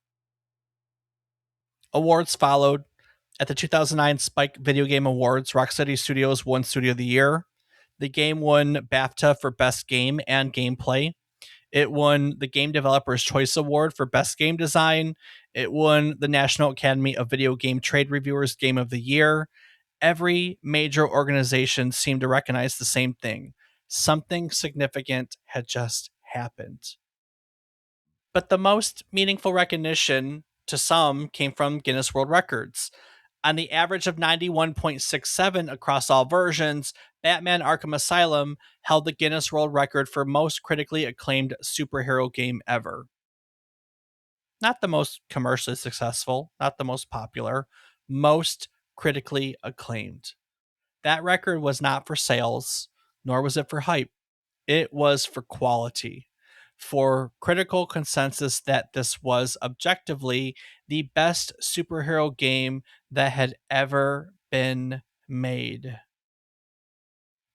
Awards followed. At the 2009 Spike Video Game Awards, Rocksteady Studios won Studio of the Year. The game won BAFTA for Best Game and Gameplay. It won the Game Developer's Choice Award for Best Game Design. It won the National Academy of Video Game Trade Reviewers Game of the Year. Every major organization seemed to recognize the same thing. Something significant had just happened. But the most meaningful recognition to some came from Guinness World Records. On the average of 91.67 across all versions, Batman Arkham Asylum held the Guinness World Record for most critically acclaimed superhero game ever. Not the most commercially successful, not the most popular, most critically acclaimed. That record was not for sales, nor was it for hype. It was for quality, for critical consensus that this was objectively the best superhero game that had ever been made.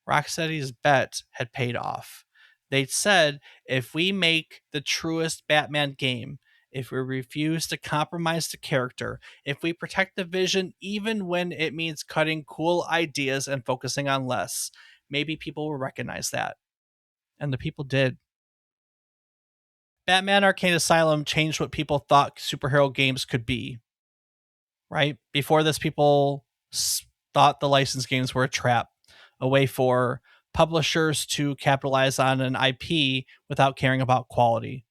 Rocksteady's bet had paid off. They'd said, if we make the truest Batman game, if we refuse to compromise the character, if we protect the vision even when it means cutting cool ideas and focusing on less, maybe people will recognize that. And the people did. Batman Arkham Asylum changed what people thought superhero games could be. Right? Before this, people thought the licensed games were a trap, a way for publishers to capitalize on an IP without caring about quality.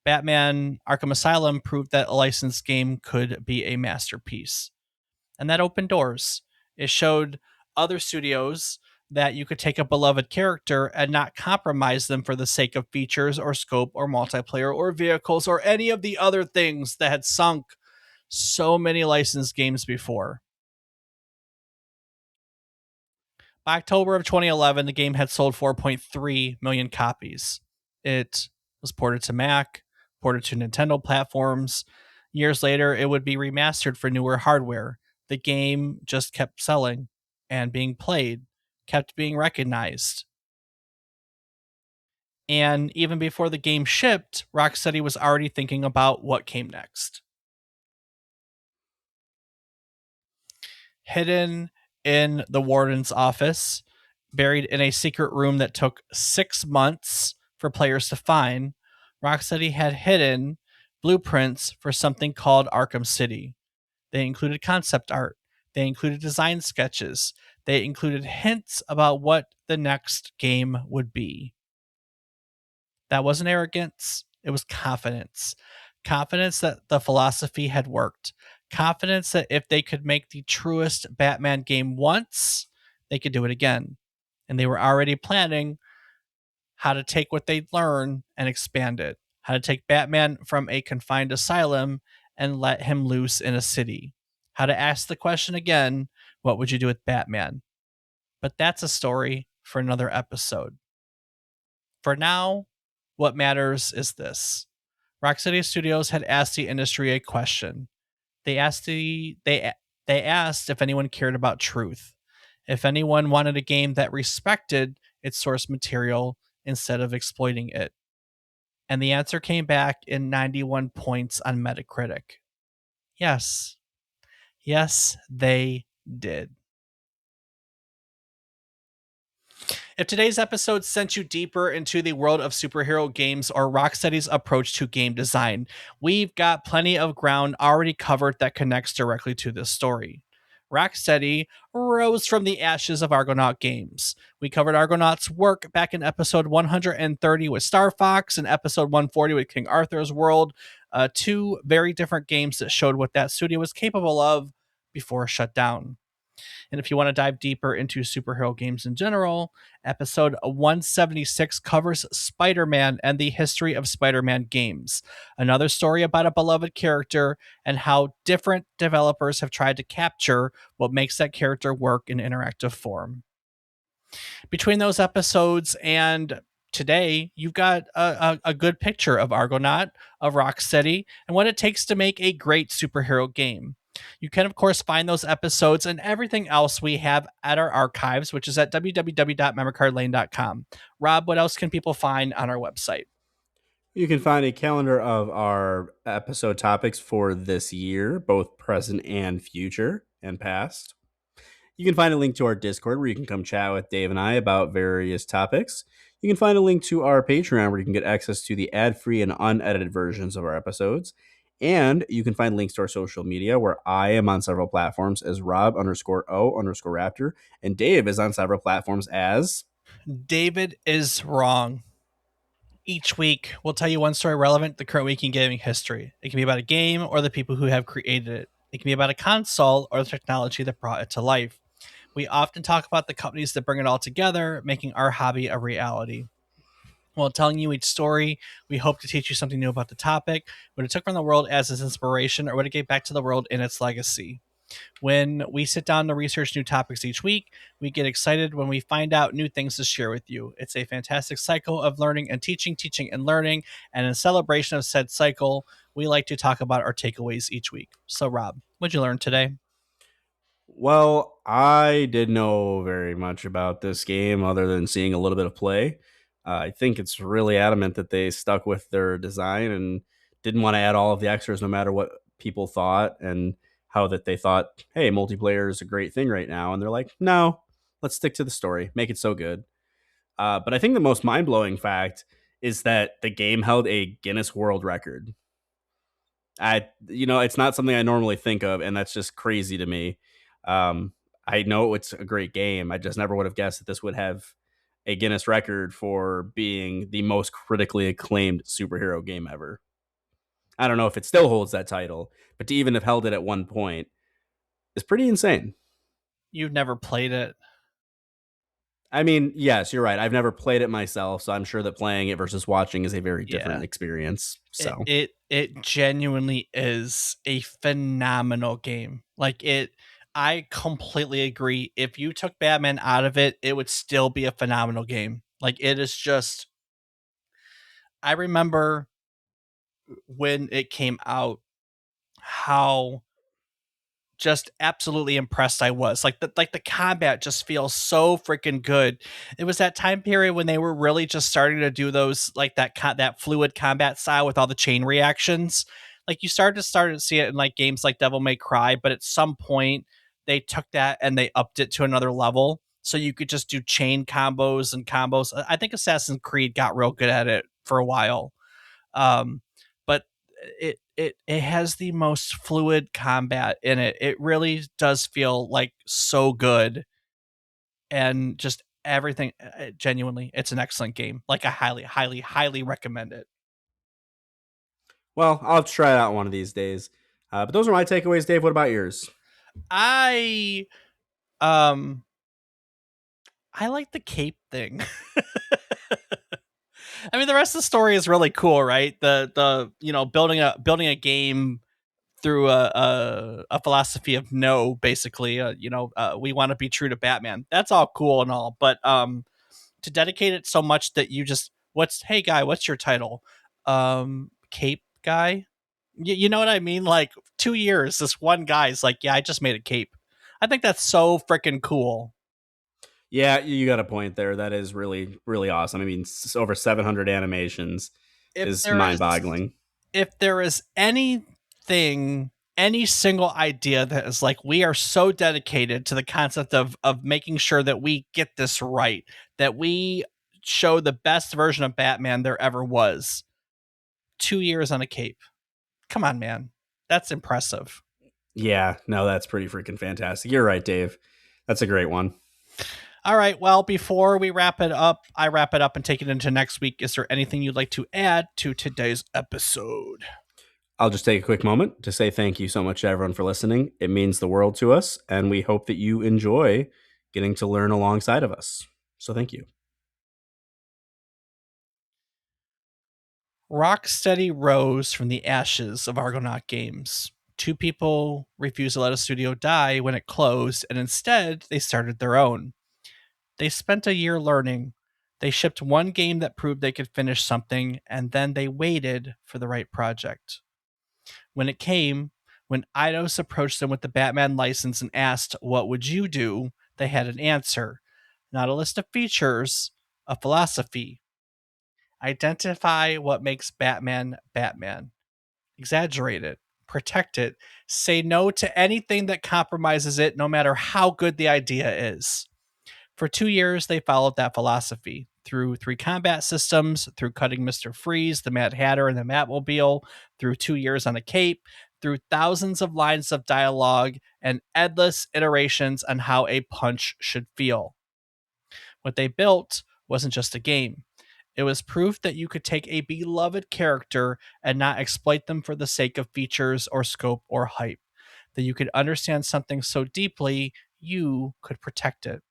Batman Arkham Asylum proved that a licensed game could be a masterpiece. And that opened doors. It showed other studios that you could take a beloved character and not compromise them for the sake of features or scope or multiplayer or vehicles or any of the other things that had sunk so many licensed games before. By October of 2011, the game had sold 4.3 million copies. It was ported to Mac, ported to Nintendo platforms. Years later, it would be remastered for newer hardware. The game just kept selling and being played, kept being recognized. And even before the game shipped, Rocksteady was already thinking about what came next. Hidden in the warden's office, buried in a secret room that took 6 months for players to find, Rocksteady had hidden blueprints for something called Arkham City. They included concept art, they included design sketches, they included hints about what the next game would be. That wasn't arrogance, it was confidence. Confidence that the philosophy had worked. Confidence that if they could make the truest Batman game once, they could do it again. And they were already planning how to take what they'd learned and expand it. How to take Batman from a confined asylum and let him loose in a city. How to ask the question again, what would you do with Batman? But that's a story for another episode. For now, what matters is this. Rocksteady Studios had asked the industry a question. They asked they asked if anyone cared about truth, if anyone wanted a game that respected its source material instead of exploiting it. And the answer came back in 91 points on Metacritic. Yes. Yes, they did. If today's episode sent you deeper into the world of superhero games or Rocksteady's approach to game design, we've got plenty of ground already covered that connects directly to this story. Rocksteady rose from the ashes of Argonaut games. We covered Argonaut's work back in episode 130 with Star Fox and episode 140 with King Arthur's World, two very different games that showed what that studio was capable of before it shut down. And if you want to dive deeper into superhero games in general, episode 176 covers Spider Man and the history of Spider Man games. Another story about a beloved character and how different developers have tried to capture what makes that character work in interactive form. Between those episodes and today, you've got a good picture of Argonaut, of Rocksteady, and what it takes to make a great superhero game. You can, of course, find those episodes and everything else we have at our archives, which is at www.memorycardlane.com. Rob, what else can people find on our website? You can find a calendar of our episode topics for this year, both present and future and past. You can find a link to our Discord where you can come chat with Dave and I about various topics. You can find a link to our Patreon where you can get access to the ad-free and unedited versions of our episodes. And you can find links to our social media where I am on several platforms as Rob_O_Raptor, and Dave is on several platforms as David is wrong. Each week, we'll tell you one story relevant to the current week in gaming history. It can be about a game or the people who have created it. It can be about a console or the technology that brought it to life. We often talk about the companies that bring it all together, making our hobby a reality. While telling you each story, we hope to teach you something new about the topic, what it took from the world as its inspiration, or what it gave back to the world in its legacy. When we sit down to research new topics each week, we get excited when we find out new things to share with you. It's a fantastic cycle of learning and teaching, teaching and learning. And in celebration of said cycle, we like to talk about our takeaways each week. So, Rob, what'd you learn today? Well, I didn't know very much about this game other than seeing a little bit of play. I think it's really adamant that they stuck with their design and didn't want to add all of the extras no matter what people thought and how that they thought, hey, multiplayer is a great thing right now. And they're like, no, let's stick to the story, make it so good. But I think the most mind blowing fact is that the game held a Guinness World Record. It's not something I normally think of, and that's just crazy to me. Um, I know it's a great game. I just never would have guessed that this would have a Guinness record for being the most critically acclaimed superhero game ever. I don't know if it still holds that title, but to even have held it at one point is pretty insane. You've never played it. I mean, yes, you're right. I've never played it myself, so I'm sure that playing it versus watching is a very different Yeah. experience. So It genuinely is a phenomenal game. I completely agree. If you took Batman out of it, it would still be a phenomenal game. Like, it is just, I remember when it came out, how just absolutely impressed I was. Like the combat just feels so freaking good. It was that time period when they were really just starting to do those, like that fluid combat style with all the chain reactions. Like, you started to see it in like games like Devil May Cry, but at some point they took that and they upped it to another level. So you could just do chain combos and combos. I think Assassin's Creed got real good at it for a while. But it has the most fluid combat in it. It really does feel like so good, and just everything. Genuinely, it's an excellent game. Like, I highly, highly, highly recommend it. well, I'll have to try it out one of these days. But those are my takeaways, Dave. What about yours? I um I like the cape thing. I mean, the rest of the story is really cool, right? The building a game through a philosophy of no, basically. We want to be true to Batman. That's all cool and all, but to dedicate it so much that you just, hey guy, what's your title? Cape guy. You know what I mean? Like, 2 years, this one guy's like, yeah, I just made a cape. I think that's so freaking cool. Yeah, you got a point there. That is really, really awesome. I mean, over 700 animations If is there mind is boggling. if there is anything, any single idea that is like, we are so dedicated to the concept of making sure that we get this right, that we show the best version of Batman there ever was. 2 years on a cape. Come on, man. That's impressive. Yeah, no, that's pretty freaking fantastic. You're right, Dave. That's a great one. All right. Well, before we wrap it up, I wrap it up and take it into next week. Is there anything you'd like to add to today's episode? I'll just take a quick moment to say thank you so much to everyone for listening. It means the world to us, and we hope that you enjoy getting to learn alongside of us. So thank you. Rocksteady rose from the ashes of Argonaut Games. Two people refused to let a studio die when it closed, and instead they started their own. They spent a year learning. They shipped one game that proved they could finish something, and then they waited for the right project. When it came, when Eidos approached them with the Batman license and asked, "What would you do?" they had an answer. Not a list of features, a philosophy. Identify what makes Batman Batman. Exaggerate it, protect it, say no to anything that compromises it, no matter how good the idea is. For 2 years, they followed that philosophy through 3 combat systems, through cutting Mr. Freeze, the Mad Hatter, and the Batmobile, through 2 years on a cape, through thousands of lines of dialogue, and endless iterations on how a punch should feel. What they built wasn't just a game. It was proof that you could take a beloved character and not exploit them for the sake of features or scope or hype. That you could understand something so deeply, you could protect it.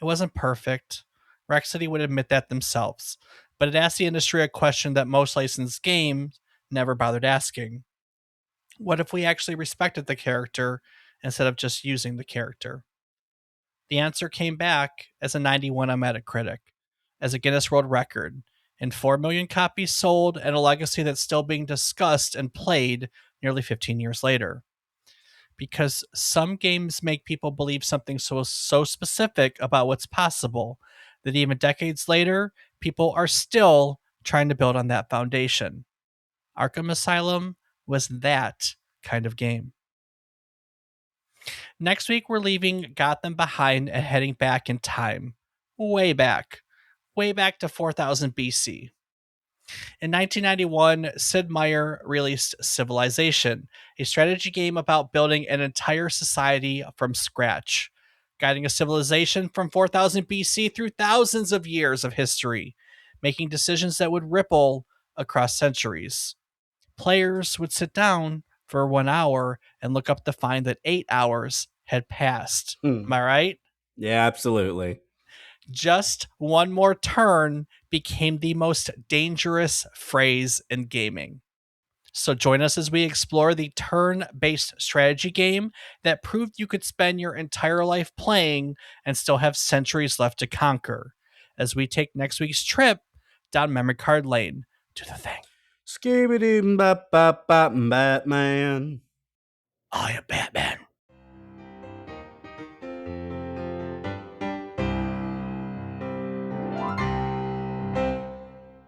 It wasn't perfect. Rocksteady would admit that themselves, but it asked the industry a question that most licensed games never bothered asking. What if we actually respected the character instead of just using the character? The answer came back as a 91 on Metacritic, as a Guinness World Record, and 4 million copies sold, and a legacy that's still being discussed and played nearly 15 years later. Because some games make people believe something so specific about what's possible that even decades later, people are still trying to build on that foundation. Arkham Asylum was that kind of game. Next week, we're leaving Gotham behind and heading back in time. Way back to 4000 BC. In 1991, Sid Meier released Civilization, a strategy game about building an entire society from scratch, guiding a civilization from 4000 BC through thousands of years of history, making decisions that would ripple across centuries. Players would sit down for 1 hour and look up to find that 8 hours had passed. Am I right? Yeah, absolutely. Just one more turn became the most dangerous phrase in gaming. So join us as we explore the turn based strategy game that proved you could spend your entire life playing and still have centuries left to conquer, as we take next week's trip down memory card lane to the thing. Skibidi bop bop bop Batman. I am Batman.